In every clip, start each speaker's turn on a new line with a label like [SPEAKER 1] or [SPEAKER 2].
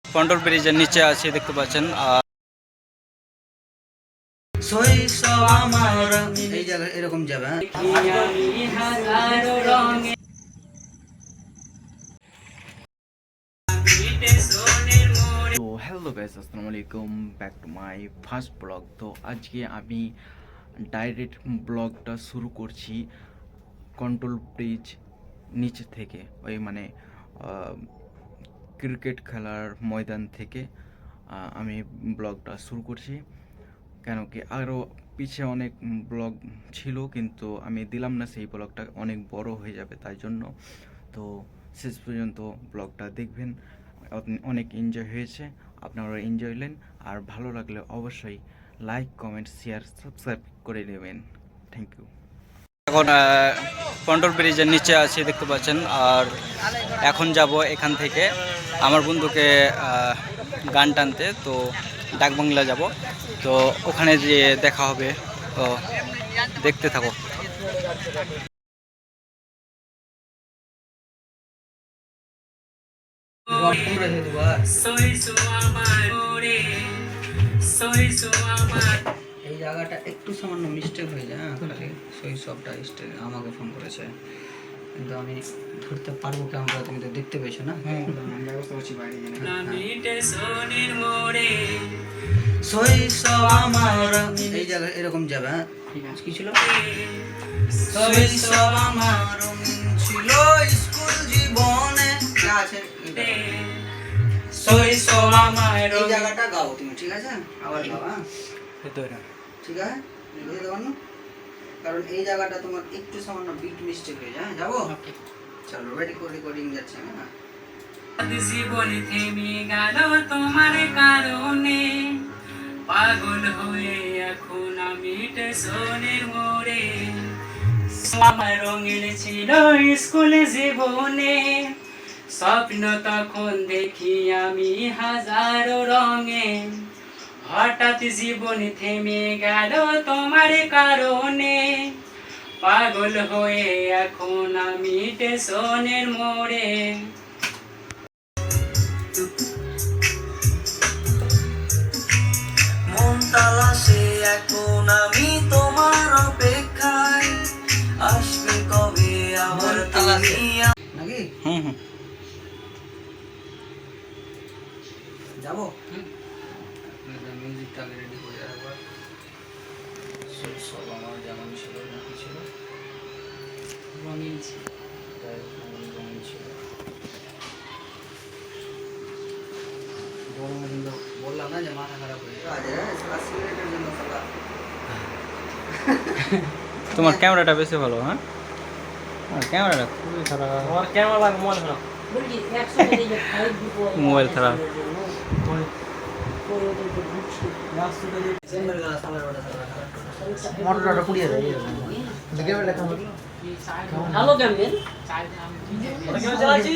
[SPEAKER 1] Control ব্রিজের নিচে আছি, দেখতে পাচ্ছেন। আর
[SPEAKER 2] এই জায়গায় এরকম যাবে।
[SPEAKER 3] তো হ্যালো গাইস, আসসালামু আলাইকুম, back to my first blog. তো আজকে আমি ডাইরেক্ট ব্লগটা শুরু করছি কন্ট্রোল ব্রিজ নিচে থেকে, ওই মানে ক্রিকেট খেলার ময়দান থেকে আমি ব্লগটা শুরু করছি। কেন কি আরও পিছে অনেক ব্লগ ছিল, কিন্তু আমি দিলাম না, সেই ব্লগটা অনেক বড় হয়ে যাবে, তাই জন্য। তো শেষ পর্যন্ত ব্লগটা দেখবেন, অনেক এনজয় হয়েছে, আপনারা এনজয় নেন। আর ভালো লাগলে অবশ্যই লাইক, কমেন্ট, শেয়ার, সাবস্ক্রাইব করে নেবেন। Thank you.
[SPEAKER 1] এখন কন্ট্রোল ব্রিজের নিচে আছি, দেখতে পাচ্ছেন। আর এখন যাব এখান থেকে আমার বন্ধুকে গান টানতে, তো ডাকবাংলা যাব। তো ওখানে যেয়ে দেখা হবে, তো দেখতে থাকো।
[SPEAKER 2] এই জায়গাটা একটু সামান্য মিস্টেক হয়ে যায়, খালি শৈশবটা আমাকে ফোন করেছে, কিন্তু আমি ধরতে পারবো ক্যামেরা, তুমি তো দেখতে পেয়েছো না। শৈশব আমার এই জায়গায় এরকম যাবে। হ্যাঁ, ঠিক আছে। কি ছিল? শৈশব আমার ছিল স্কুল জীবনে, আছে শৈশব আমার। এই জায়গাটা গাও তুমি, ঠিক আছে? আবার গাও। হ্যাঁ, ঠিক আছে, বুঝতে পারো? কারণ এই জায়গাটা তোমার একটু সামান্য বিট মিস্টেক হয়ে যায়। যাবো, চলো, রেডি করে রেকর্ডিং যাচ্ছে। হ্যাঁ,
[SPEAKER 4] জীবন থেমে গেল তোমার কারণে, পাগল হয়ে এখন আমি স্টেশনের মোড়ে। আমার রঙিন ছিল স্কুল জীবনে, স্বপ্ন তখন দেখি আমি হাজারো রঙে। হঠাৎ জীবন থেমে গেল তোমার কারণে, পাগল হয়ে এখন আমি স্টেশনের মোড়ে।
[SPEAKER 5] মন তালাশে এখন আমি তোমার অপেক্ষায়, আসবে কবে আবার তুমি
[SPEAKER 2] নাকি?
[SPEAKER 1] হুম হুম।
[SPEAKER 2] যাবো। মিউজিকটা আগে রেডি করে একবার। শৈশব আমার যেমন ছিল, নাকি ছিল
[SPEAKER 4] রঙিন ছিল।
[SPEAKER 2] রঙিন ছিল। গরমে কিন্তু বললাম না যে মাথা খারাপ হয়ে যাবে সিগারেটের জন্য।
[SPEAKER 1] তোমার ক্যামেরাটা বেশি ভালো। হ্যাঁ, ক্যামেরাটা খুবই খারাপ।
[SPEAKER 4] আমার ক্যামেরা মোবাইল খারাপ।
[SPEAKER 1] মোবাইল খারাপ।
[SPEAKER 2] মোটরটা পুড়িয়ে যায়।
[SPEAKER 4] হ্যালো ক্যামেল ওটা কেন চালাচ্ছি?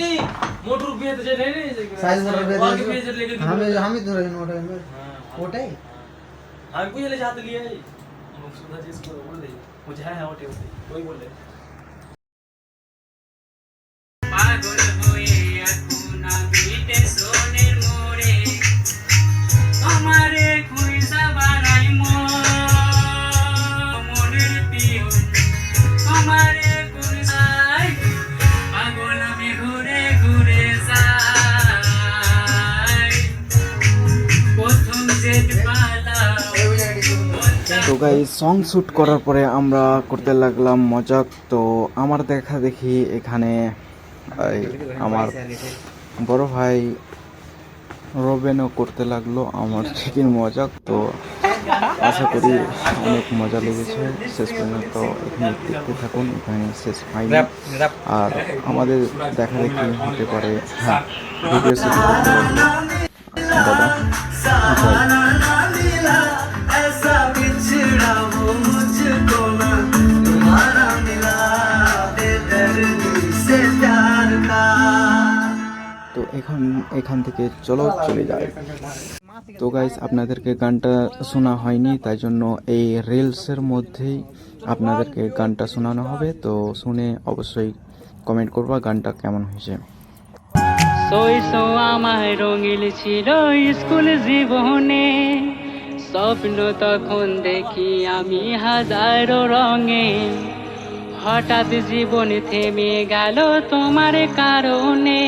[SPEAKER 4] মোটর বিয়ে তো যেতে নেই,
[SPEAKER 2] সাইজ মোটর বিয়ে
[SPEAKER 4] ওয়াল বিয়ে যেতে লেগে দিই।
[SPEAKER 2] আমি ধরে মোটর ওটাই
[SPEAKER 4] আমি বুঝলে হাতে লিয়ে आई सुधा जी इसको बोल दे मुझे है ओटे ओटे कोई बोल दे। পাগল হয়ে এখন আমি স্টেশনের মোড়ে, আমারে খুঁজা বাড়াই মনের পিয়ন, আমারে খুঁজাই পাগল আমি ঘুরে ঘুরে যাই, প্রথম যেত পালা।
[SPEAKER 3] তো গাইস, সং শ্যুট করার পরে আমরা করতে লাগলাম মজাক। তো আমার দেখা দেখি এখানে আমার বড় ভাই রোবেনও করতে লাগলো আমার চিকেন মজাক। তো আশা করি অনেক মজা লেগেছে। শেষ পর্যন্ত এখানে দেখতে থাকুন, এখানে শেষ হয়নি। আর আমাদের দেখা দেখি হতে পারে। হ্যাঁ, ভিডিও শুরু করতে লাগলো দাদা। তো এখান থেকে চলে যায়। তো গাইস, আপনাদেরকে গানটা শোনা হয়নি, তাই জন্য এই রিলসের মধ্যেই আপনাদেরকে গানটা শোনানো হবে। তো শুনে অবশ্যই কমেন্ট করবা গানটা কেমন হয়েছে।
[SPEAKER 6] শৈশব আমার রঙিল ছিল স্কুল জীবনে, স্বপ্ন তখন দেখি আমি হাজারো রঙে, হঠাৎ জীবন থেমে গেল তোমার কারণে,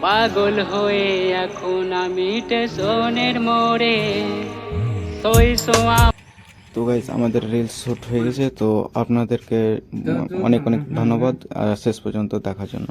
[SPEAKER 6] পাগল হয়ে এখন আমি স্টেশনের মোড়ে। শৈশব
[SPEAKER 3] তো গাইজ আমাদের রিলস শ্যুট হয়ে গেছে, তো আপনাদেরকে অনেক অনেক ধন্যবাদ শেষ পর্যন্ত দেখার জন্য।